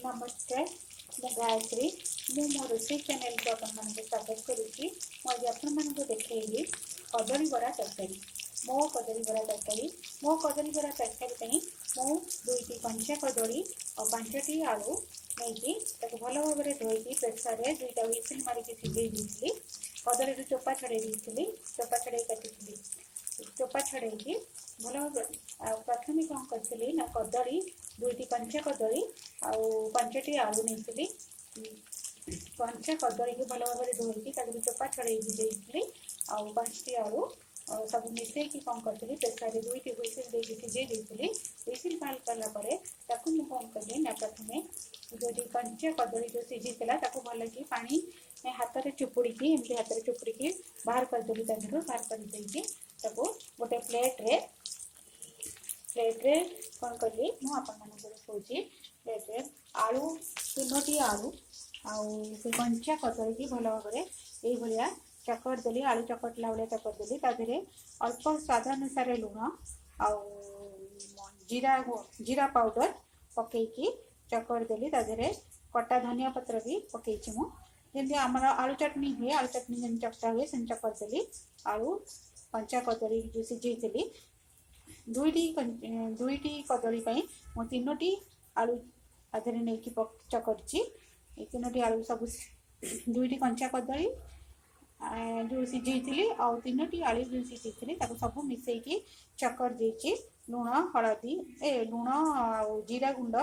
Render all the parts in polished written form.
नमस्ते मु गायत्री मु मो रोषे चैनल को अपन स्वागत करुच्ची मुझे आपण देखी कदली बरा तरकारी मो कदली बरा तरकारी मु दुईटी कंचा कदली और 5टी आलू नहीं भल भाव में धोई प्रेसर में 2टा व्हिसिल मारिक सिझे दी कदली चोपा छड़े चोपा छड़े काटी चोपा छड़े भल प्रथम कौन करी ना कदली 2टी कंचा कदली आउ 5टी आलू नहीं कंचा कदली को भल भाव में धोई चोपा छड़े भिजई आउ 5टी आलू सब मिसई कौन करी प्रेसर 2टी व्हिसिल देकी सिझे दी व्हिसिल बाहर कलापर कौन कली ना प्रथम 2टी कंचा कदली जो सिझी भल कि पानी हाथ में चुपुड़ी एमती हाथ में चुपुड़ी बाहर करदेली बाहर कर गोटे प्लेट्रे कौन कली मुझे प्लेट्रे आलू 3टी आलू आउ कंचा कदली की भल भाव में ये चकट देली आलू चकटला भाया चकट देली ताधे अल्प स्वाद अनुसार लुण आउ जीरा पाउडर पकईकी चकट देली ताधे कटा धनिया पत्र भी पकई मुझे आमर आलू चटनी हुए आलू चटनी जमी चकटा हुए से चकट देली आलू कंचा कदली जो सिझे 2टी कदली मो 3टी आलू आधे नहीं चकटी 3टी आलू सब 2टी कंचा कदली जो सिझे आउ 3टी आलू जो सिझे सब मिसई चकट देकी लुण हलदी लुण जीरा गुंड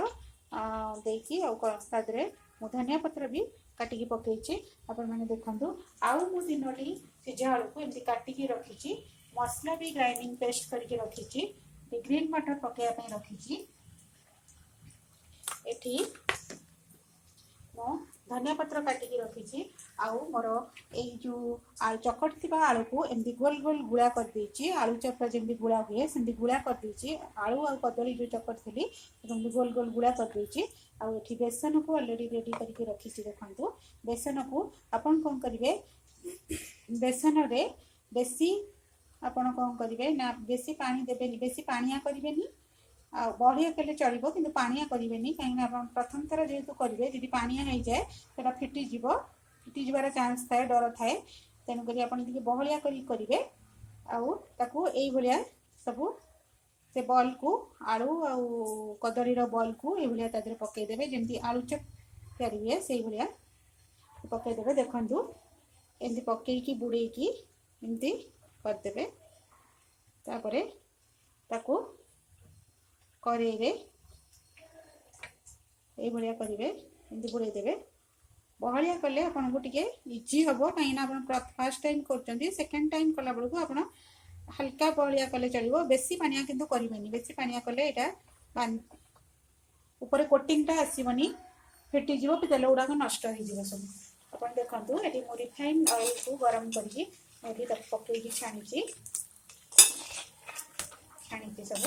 देकी तादरे धनिया पत्र भी काटिकी पकई आपण मैंने देखु आउ मु 3टी सिझा आलू को एमती काटिकी रखी मसला भी ग्राइंडिंग पेस्ट करके रखी ग्रीन मटर पकड़ा रखी एठी मो धनिया पत्र काटिकी रखी आउ मोर जो चकट थी आलू को एमती गोल गोल गुड़ा कर देची आलू चपड़ा जमी गुड़ा हुए सेमती गुड़ा कर देची आलू आ कदली जो चकट थी गोल गोल गुड़ा कर देची आउ एठी बेसन को ऑलरेडी रेडी करके रखी देखो बेसन को आपन कौन करेंगे बेसन रे बेसी आपन कौन करेंगे ना बेसी पानी देवे बेसी पानिया करेंगे बढ़िया कले चलो कि पानिया करेंगे कहीं प्रथम थर जेहेतु करेंगे जी पानिया हो जाए तो फिटिजार चान्स थाए डर थाए तेणुक आप बहलिया करेंगे आउ सब से बॉल को आलू आउ कदली बॉल को ये पकईदे जमी आलू चप तैयारी हुए से भाया पकईदे देखु एमती पकईकी बुड़ेकी एमती करदे तापर ताकू कड़े ये करेंगे एमती बुड़ेदेवे बहलिया कले आपको टे इजी हम कहीं फर्स्ट टाइम कर सेकेंड टाइम कला बेलू आप हल्का बहलिया कले चलो बेसी पानिया किंतु करेंगे बेसी पानिया कले यहाँ ऊपर कोटिंगटा आसबनी फिटिज तेल गुड़ाक नष्ट हो सब आप देखो ये रिफाइन ऑयल को गरम करके पकईकी छाणी सब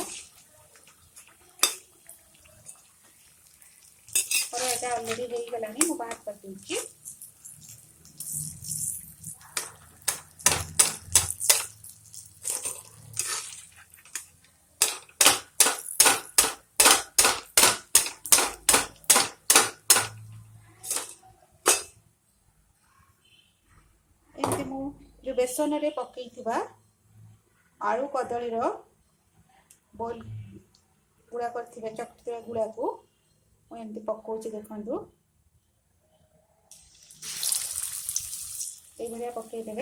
और ये ऑलरेडी हो गलानी मु बाहर कर दूची एमती मु जो बेसन रे पकई आलू कदली बोल गुड़ा कर चकटा गुड़ा को एमती पकाऊँ देखु ये पकईदे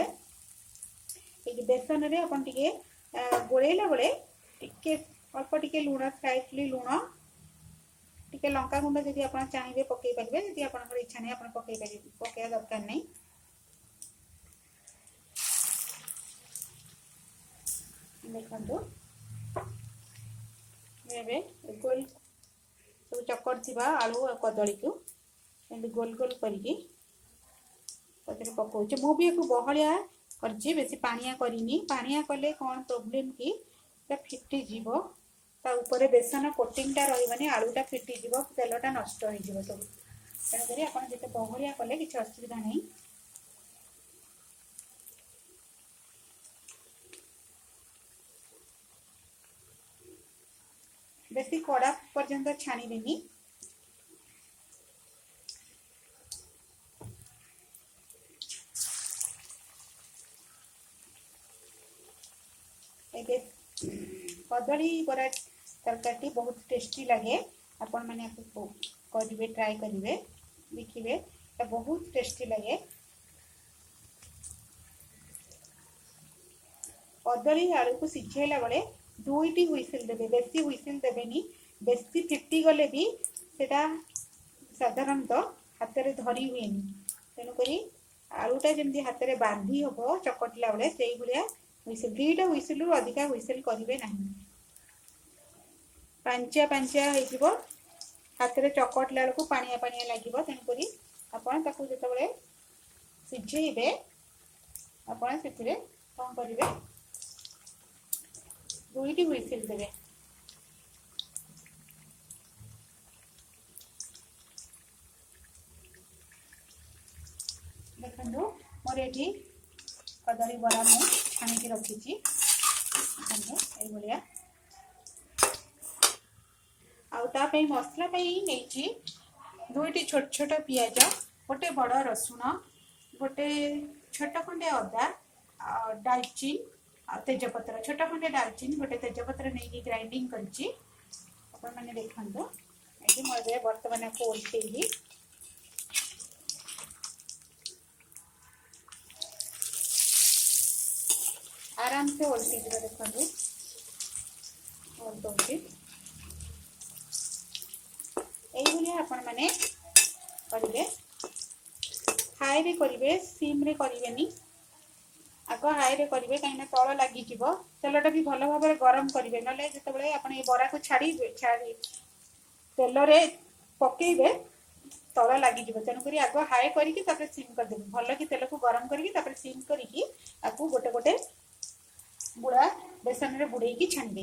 ये बेसन रे अपन टे गोलेला बेले टे अल्प टे लुण स्लाइटली लुण टे लंका गुंड जब आप चाहिए पकई पारे जब आप इच्छा नहीं आप पकई पारे पकड़ा दरकार नहीं देखो गोल सब चकट थी आलू और कदली को गोल गोल करके पकाऊे मुझे बहलिया कर बेसी पानिया करनी पानिया कले कौन प्रोब्लेम कि फिटिज ऊपर बेसन कोटिंगटा रही आलूटा फिटिज तेलटा नष्ट हो सब तेणुक आप जिते बहलिया कले किसी असुविधा नहीं बेसी कड़ा पर्यंत छाणी कदली बरा तरकारी बहुत टेस्टी लगे। आपण मैंने करेंगे ट्राए करेंगे देखिए बहुत टेस्टी लगे। कदली आलू को सिझेला बेले दुईटी हुइसिल देबे, बेसी हुइसिल देबेनी। बेसी फिटी गले भी सेटा साधारणतः हाथ में धरी हुए तेणुक आलूटा जमी हाथ में बांधी हम चकटिला बेले से भाया हुइसिल दुईटा हुइसिल अधिका हुइसिल करेंगे ना। पांचिया पांचिया हो हाथ में चकटिला बेलू पानिया पानिया लगे तेणुक आपड़ जो सिझेबे आपड़ से कौन करेंगे दुईटी हुइसिल देवे। देखो मोर ये कदली बरा मु छाणी रखी आउे मसला नहीं दुईटी छोट छोट पियाज गोटे बड़ रसुण गोटे छोट खंडे अदा डालचीन तेजपत्र छोट खंडे डालचीन गोटे तेजपत्र नहीं ग्राइंडिंग कर देखो ये बर्तमान को ओल्टेली आराम से ओल्टी देखो ओल्टी यही आपण मैंने करेंगे हाई रे करेंगे सिम रे करेंगे आग हाई रे करेंगे कहीं तल लगी तेलटा भी भल भाव गरम करेंगे ना जो आप बरा को छाड़ी तेल रे पकईबे तल लगी तेणुक आग हाई करके सिम करदे भल कि तेल को गरम करके सिम करके गोटे गोटे बुड़ा बेसन रे बुड़े छाणबे।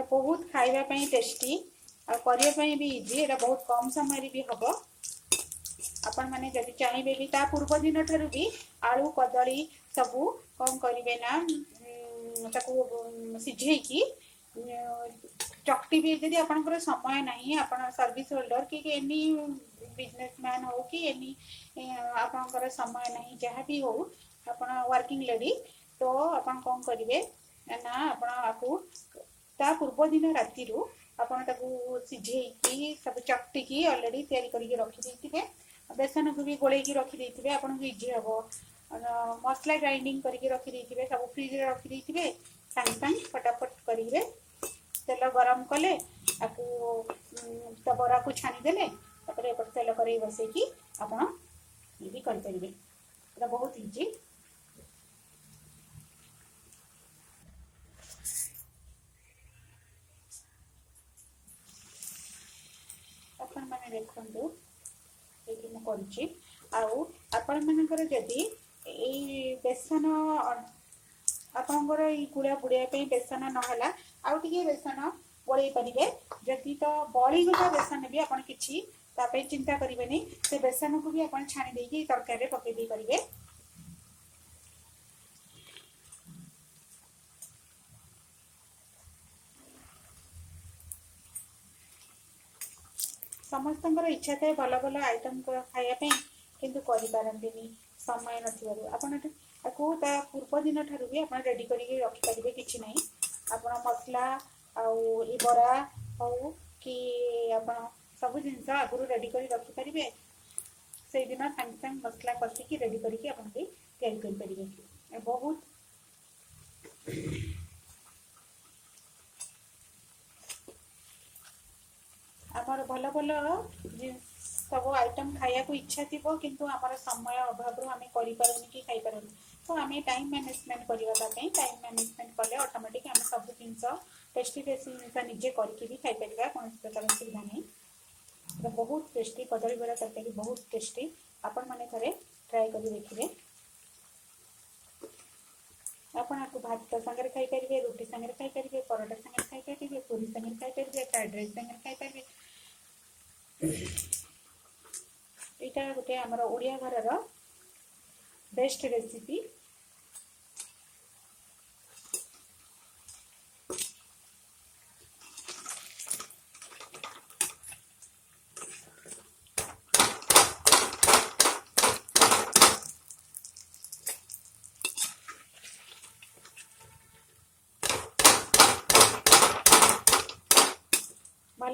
बहुत खावाई टेस्टी आने भी इजी एटा बहुत कम समय भी हम आपण मैंने जब चाहिए भी ता पूर्व दिन ठार भी आलू कदली सबू कौन करेंगे ना सिझेकी चकटी भी जब आपंकर समय ना आप सर्विस होल्डर कि एनी बिजनेसमैन हो कि एनी आपंकर समय ना जहाँ भी हो आप वर्किंग लेडी तो आप कौन करेंगे ना आपको ता पूर्व दिन राति आपड़ सिझेकी सब चकटिकी अलरेडी तैयारी रखी बेसन को भी गोल रखी आपको इजी हम मसला ग्राइंडिंग करके रखी सब फ्रिज रे रखी सांग सांग फटाफट करेंगे तेल गरम कले आपको बरा को छाणीदे तेल कड़े बसैकी आप भी करेंगे बहुत इजी। आपण मैंने देखु ये आपण मानकर जदि बेसन आपंकर गुड़ा बुड़ाई बेसन नाला आउ टे बेसन गोल पारे जदि तो बड़ीगला बेसन भी आप कि चिंता करेंगे से बेसन को भी आप छाणी देकी तरकारी पकई करेंगे। समस्त इच्छा थाए भल भल आइटम खायापी किंतु करें समय नू पूर्व दिन ठार भी आप रेडी करके रखिपारे कि ना आप मसला आउ बरा हो कि आप सब जिन आगुरी रेडी कर रखिपारे से दिन सांग सांग मसला कषिकी रेडी करके आप तैयारी बहुत आमर भल भल सब आइटम खाया को इच्छा थी किंतु आमर समय अभाव आम करें कि खाईपारे तो आम टाइम मैनेजमेंट करने टाइम मैनेजमेंट कले ऑटोमेटिक आम सब जिन टेस्टी टेस्टी जिन निजे करके भी खाईपार कौन प्रकार सुविधा नहीं। बहुत टेस्टी कदली बरा तरकारी बहुत टेस्टी आपण मैंने थे ट्राए कर देखिए आपण आपको भात संगे खाईपारे रुटी संगे खाईपारे परोटा संगे खाईपारे पूरी संगे खाईपारे फ्राइड राइस संगे खाईपारे यहाँ गोटे आमर ओडिया घर बेस्ट रेसिपी।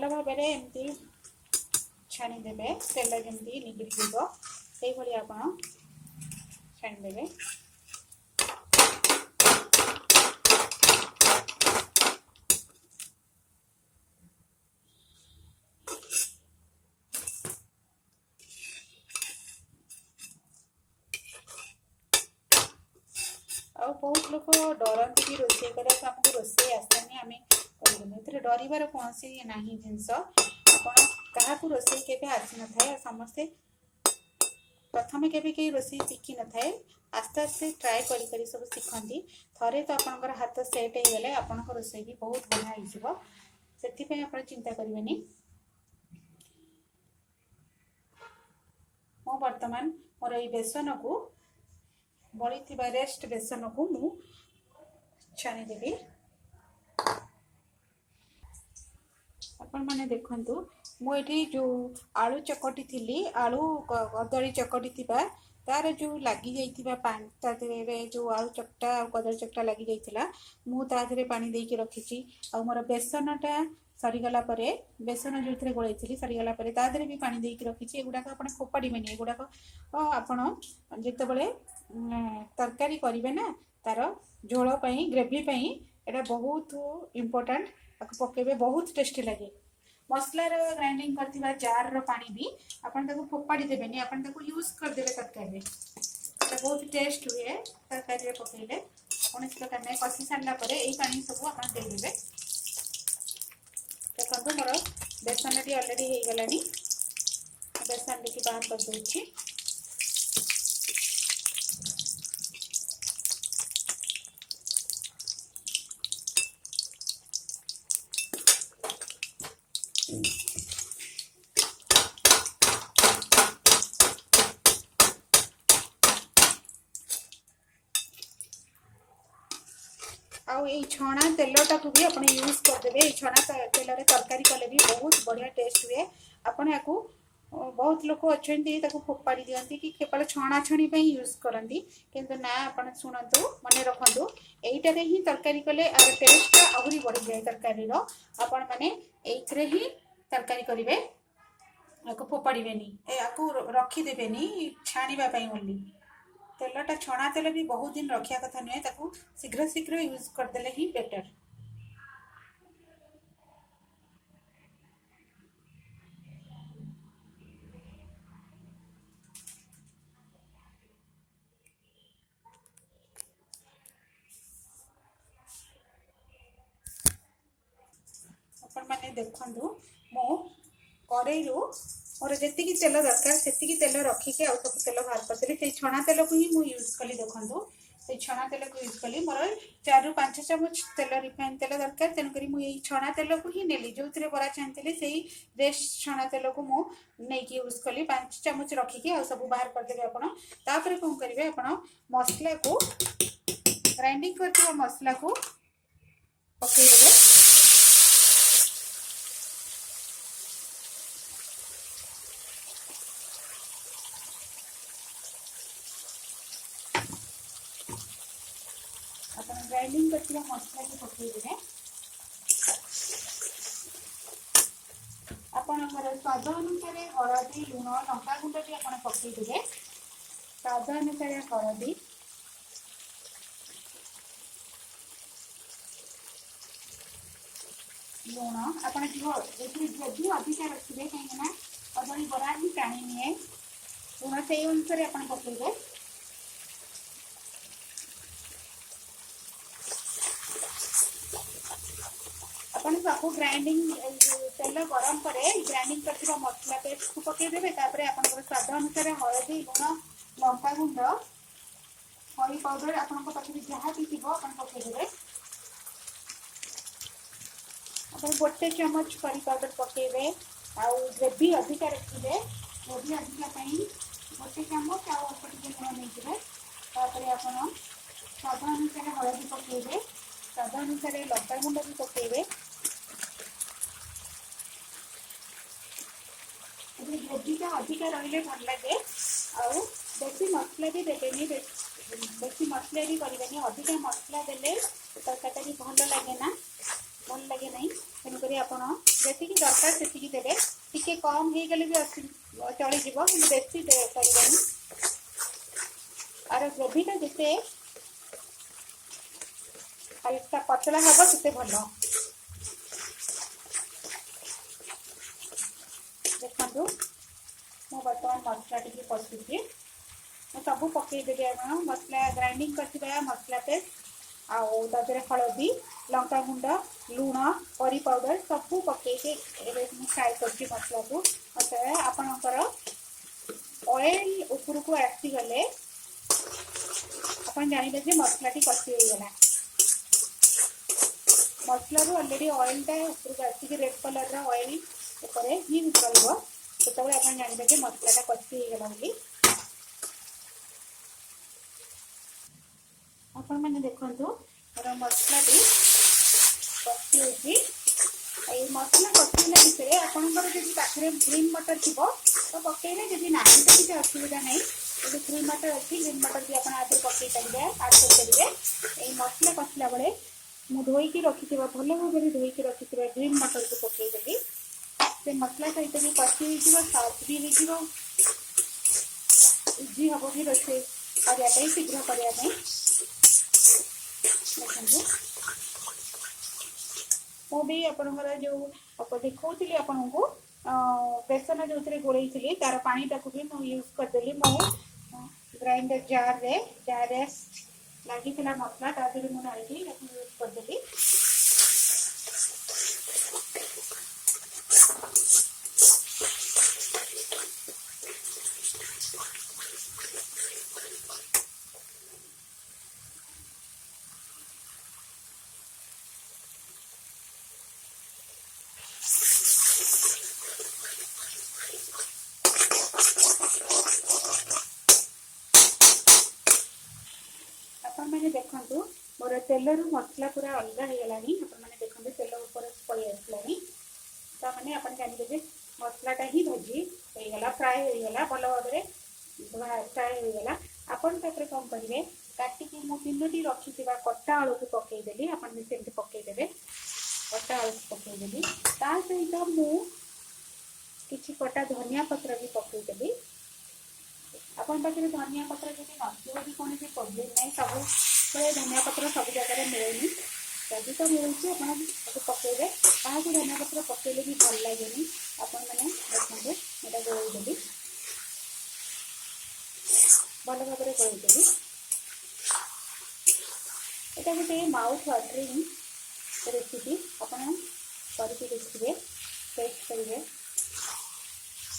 भल भाव एमती छाणीदे तेल जमी निगड़ी से भाई आप छाणीदे। आ बहुत लोग डरती कि रोषे करा आमको रोषे आसनी आम कर डरबार कौन ना जिनस आप रोषे के आसी न था समस्ते प्रथम के रोषे शिखी न था आस्ते आस्ते ट्राए कर सब शिखती थे तो आपंकर हाथ सेट हो गले आपण रोषे भी बहुत बढ़िया होती आप चिंता करें। मो बर्तमान मोर ये बेसन को बड़ी रेस्ट बेसन को मु छाणीदेवी। आपण मैंने देखु मुझे जो आलू चकटी थी आलू कदली चकटी थी तार जो लगी जाइए पानी जो आलू चकटा कदली चकटा लगी जाइए मुझे पानी देकी रखी आ मोर बेसनटा सरीगला बेसन जो थे गोल सरीगला तादे भी पानी देकी रखी एगुड़ाक आप फोपाड़ेनि एगुड़ाक आपण जिते तरकारी करेंगे ना तार झोलपाई ग्रेवीपाई एटा बहुत इम्पोर्टाट पकेबे बहुत टेस्टी लगे। मसलार ग्राइंडिंग करथिबा जार रो पानी भी आपन ताको फोपाड़ी देबेनी आपन ताको यूज कर देबे तरकारी रे बहुत टेस्ट हुए तरकारी रे पकेइले कोन प्रकार में कसी सारला परे एई पानी सब आपन दे देबे। देखो मोर बेसन टी ऑलरेडी हो गलानी बेसन टी बाहर कर दोछि। आउ ये छणा तेलटा को भी आपने यूज करदे छणा तेल रे तरकारी कले भी बहुत बढ़िया टेस्ट हुए। आपन याकू बहुत लोग अच्छा फोपाड़ी दिखती कि केवल छणा छणी यूज करती किंतु ना आपन शुणु मन रखु यहीटारे ही तरकारी कले टेस्ट आहरी बढ़ी जाए तरकारी आपण मैंने ये ही तरकारी करेंगे फोपाड़ेनि रखीदेनि छाणीवाई ओनली तेलटा छणा तेल भी बहुत दिन रखा कथा नुहे शीघ्र शीघ्र यूज करदे ही बेटर। आपण मैंने देखु मो कड़ई मोर जी तेल दरकार से तेल रखिके आउ सब तेल बाहर करदेली छणा तेल को ही मुझे यूज कली देखु से छणा तेल को यूज कली मोर 4 ରୁ 5 चामच तेल रिफाइन तेल दरकार तेणुक मुझे छणा तेल को ही नेली जो थे बरा छाणी से रेस्ट छणा तेल को मुझे यूज कली 5 चामच रखिके आउ सब बाहर करदेवे। आपड़ कौन करेंगे आप मसला को ग्राइंडिंग कर मसला को पकईदेवे ग्राइंडिंग कर मसला को पकईदेवे। आपणकर स्वाद अनुसार हलदी लुण लंका गुंड भी आप पकईदेवे स्वाद अनुसार हलदी लुण आप ग्रेवी अधिका रखिए कहीं कदली बरा ही टाणी निए लुण से अनुसार आप पकईदे। अपन सबको ग्राइंडिंग तेल गरम पर ग्राइंडिंग कर मसला पेस्ट को पकईदेवे आप स्वाद अनुसार हलदी लुण लंका गुंड हरी पाउडर आप जहाँ भी थी पकईदेवे। आप गोटे चामच करी पाउडर पकईबे आउ ग्रेवी अधिका रखिए ग्रेवी अधिकाई गोटे चामच आउ अल्प टे लुण नहीं आप स्वाद अनुसार हलदी पकईबे स्वाद अनुसार लंका गुंड भी पकईबे। ग्रेवीटा अधिका रही भल लगे आउ बेसी मसला भी देवेनि बेसी मसला भी करेंगे अधिका मसला देले तरकारी भल लगे ना भल लगे ना तेणुक आप जी दरकार से देवे टिके कम हो गले भी चली कि बेसी करनी और ग्रेवीटा जिते हल्का पतला हम से भल देखो मु बर्तमान मसला टी कषुची सब पकईदेवी आप मसला ग्राइंडिंग कर मसला पेस्ट आदि हलदी लंका गुंड लुण करी पाउडर सब पकईके फ्राए कर मसला को आपणकर ऑयल ऊपर को आसीगले आप जानते कि मसला टी कषिगला मसला रू अलरेडी ऑयल टा ऊपर को आसिक रेड कलर ऑयल ऊपर ही रहा जो आप जानते कि मसलाटा कषिगला बोली आपण मैंने देखो मोर मसला कषि मसला कषिला भितर आपंकर जब पाखे ग्रीन मटर थी तो पकड़े जब ना तो किसी असुविधा नहीं जो ग्रीन मटर अच्छी ग्रीन मटर भी आप आगे पकई पारे आड करेंगे ये मसला कषिला बेले मुझे धोईकी रखी भल भाव धोईकी रखी ग्रीन मटर को पकईदेवी से मसला सहित भी कषि सॉफ्ट भी हो इजी हम भी रोषे करने शीघ्र करने देखो मुझे आपंकर जो देखी आपन को बेसन जो गोलई तार पाटा को भी मुझे यूज करदेली मो ग्राइंडर जार लगी मसला तादेह मुझे यूज करदेली मैंने देखु मोर तेल रू मसला पूरा अलग हो गला मैंने देखते तेल ऊपर पड़े आसला तो मैंने आप जानते मसलाटा ही भाजी होगा फ्राए होगा भल भाव फ्राए होगा आपन तापर कौन करेंगे काटिकी मु तीनो रखी कटा आलू को पकईदेली आप पकईदे कटा आलू को पकईदेली ता सहित मु किसी कटा धनिया पत्र भी पकईदेली आपन पाखे धनिया पत्र जब नथिबो भी कौन प्रोब्लेम ना सब धनिया पत्र सब जगह मिलेनी जदि तो मिलूँ आप पकईदे क्या धनिया पत्र पकईले भी भल लगे आपण मैंने देखते यहाँ गोलदेवी भल भाव गोलदेवी यहाँ गोटे माउथ वाटरिंग रेसिपी आपण करके देखिए टेस्ट करेंगे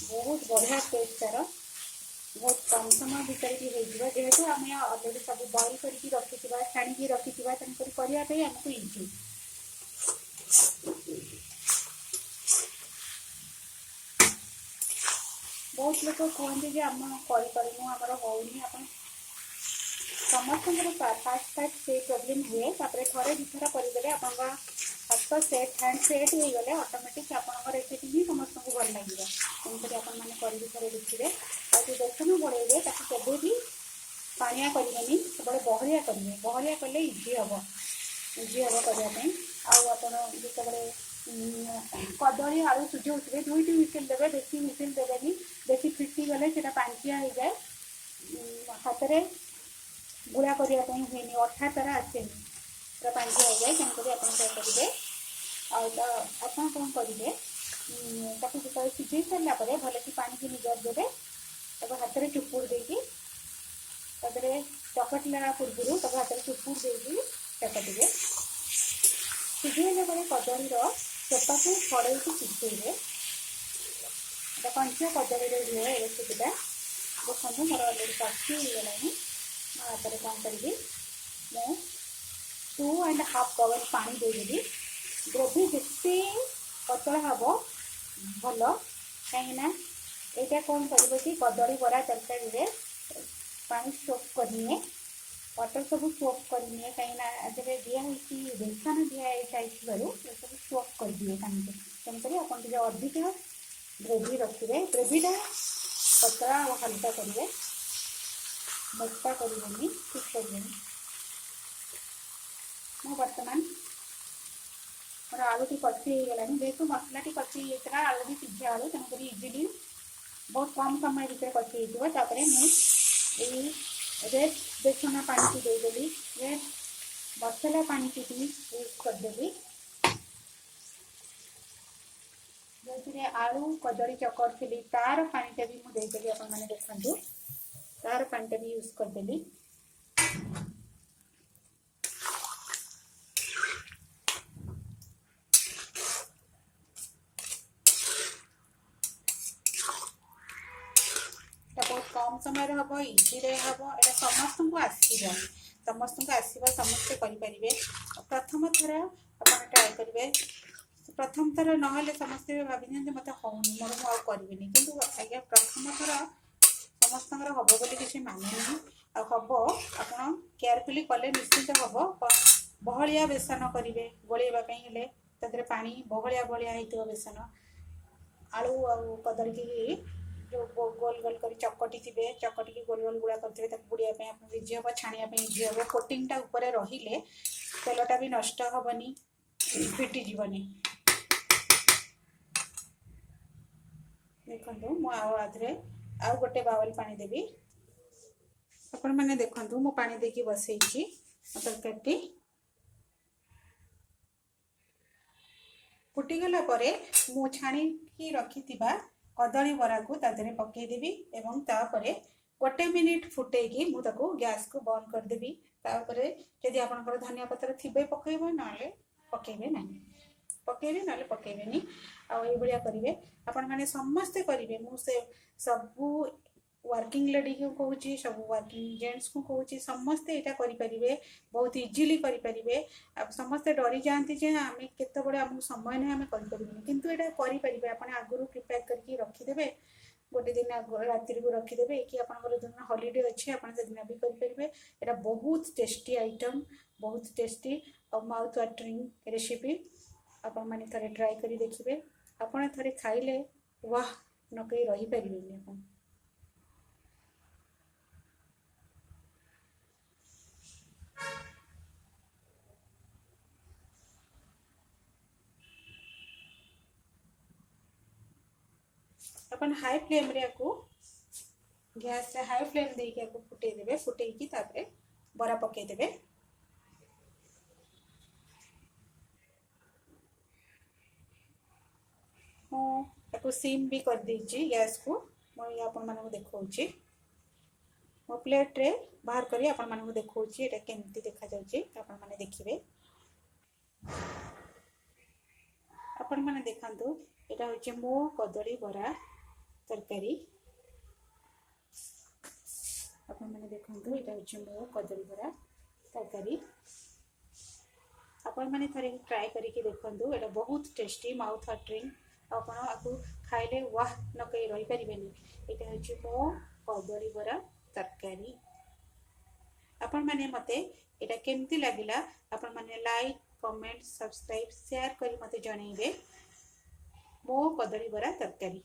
बहुत बढ़िया टेस्ट तार बहुत कम समय भितर भी हो जेहेतु आम अलरेडी सब बॉइल करके रखी छाणी रखी करने आमको इजी बहुत लोग कहते आम करूँ आमर होनी आप समस्त फास्ट फास्ट से प्रोब्लेम हुए थे दुथर करदे आप हाथ सेट हैंड सेट हो गले ऑटोमेटिक आपंकर रेसिपी ही समस्त को भल लगे तेणुक आपने थे देखिए और जो बेसन बढ़ेबे केवे भी पानिया करेंगे सब बहलिया करेंगे बहलिया कले इजी हम करने जो कदली आलू सुझे दुईट विसिल देवे बेसी विसिल देवेनि बेसी फिटी गले पांचिया हो जाए हाथ में गुड़ा करने हुए अठा तार आसेनि पूरा पांचिया हो जाए तेणुक आप करेंगे आप कौन करेंगे जो सिझे सारापर भल कि पानी की निगर देवे हाथ में चुपुड़ देकी चकटला पूर्व हाथ में चुपुड़ देकी चकटे सिझेला कदली चोपा को छड़े सिझे कंचा कदली हुए रेसिपीटा देखो मोर अलरेडी कषि होगा कौन करी मु 2.5 कप पानी देदेली ग्रेवी जिते पतला हम भल कहीं यहाँ कौन कर कदली बरा तरकारी पानी सोक करनी वाटर सब सोक करनी कहीं दिखाई बेसन दिखाई सब सोक कर दिए तेणुक आप अधिक ग्रेवी रखिए ग्रेवीटा पतला हल्का करेंगे मोटा करेंगे ठीक करेंगे। मैं बर्तमान मोर आलू टी कषि हो गलानी जेहेतु मसला टी कषि होता आलू भी सीझे आलू तेणुक इजिली बहुत कम समय भितर कषि होतापर मुझे रेड बेसन पानी की देदेली रेड मसला पानी की भी यूज करदेली जो आलू कदली चकड़ी तार पानीटा भी मुझे आपने देखूँ तार पानीटा भी यूज करदेली बहुत कम समय हम इजी हम ये समस्त को आसो समस्त को आसो समस्ते करेंगे प्रथम थर आप ट्राए करेंगे प्रथम थर ना समस्ते भाई मत होनी मोर मुझे करी कि आज्ञा प्रथम थर समस्त हम बोली किसी माने नहीं हम आप केयरफुली कले निश्चित हम बहलिया बेसन करेंगे गोलेवाई तादे पानी बहलिया बहलिया होती बेसन आलू आ कदली की जो गोल गोल कर चकटी थे चकटी की गोल गोल गुड़ा करते बुड़ाई इजी हम छाणिया इजी हम कोटिंगटा ऊपर रहिले तेलटा भी नष्ट हेनी फिटिजनी देखो मुझे आउ गोटे बाउल पानी देवी आपण मैंने देखो मु पानी देकी बसई तरकारी फुटीगला मु छाणी रखी कदली बरा को तादे पकईदेवी एवं तापर गोटे मिनिट फुटेकी मुझे गैस को बंद करदेवी जदि आपंकर धनिया पत्र थे पकईबे ना पकईबे ना पकईबे ना पकईबेनी आया करेंगे आपण मैंने समस्ते करेंगे मुझे सबू वर्किंग लेडी को कहूँ सब वर्किंग जेंट्स को कहूँ समस्ते यहाँ करेंगे बहुत इजिली करेंगे समस्ते डरी जाती आम केत आमको समय ना आम करें कितु यहाँ करेंगे आप आगुरी प्रिपेयर करके रखिदे गोटे दिन राति को रखिदे कि आपंकर जो हॉलीडे अच्छे आप भी करेंगे यहाँ बहुत टेस्टी आइटम बहुत टेस्टी और माउथ वाटरिंग रेसिपी आपण मैंने थे ट्राए कर देखिए आपड़ थे खाइले वाह नकई रही पारे आप अपन हाई फ्लेम रे को गैस रे हाई फ्लेम देके फुटे देबे फुटेकी तापरे बरा पके देबे को सिम भी कर दीची गैस को मैं आपण मानक देखौची मो प्लेट रे बाहर करी आपण मानक देखौची एटा केमती देखा जाउची आपण माने देखिबे आपण माने देखंतु एटा होची मो कदली बरा तरकारी आपण मैंने देखो यहाँ हूँ मो कदली बरा तरकारी आपण मैंने थे ट्राए करके देखो यहाँ बहुत टेस्टी माउथ वाटरिंग आपको खाइले वाह नकई रही पारे यहाँ हूँ मो कदली बरा तरकारी आपण मैंने मते यहाँ केमती लगिला आपण मैंने लाइक कमेंट सब्सक्राइब शेयर करी मते जनइबे मो कदली बरा तरकारी।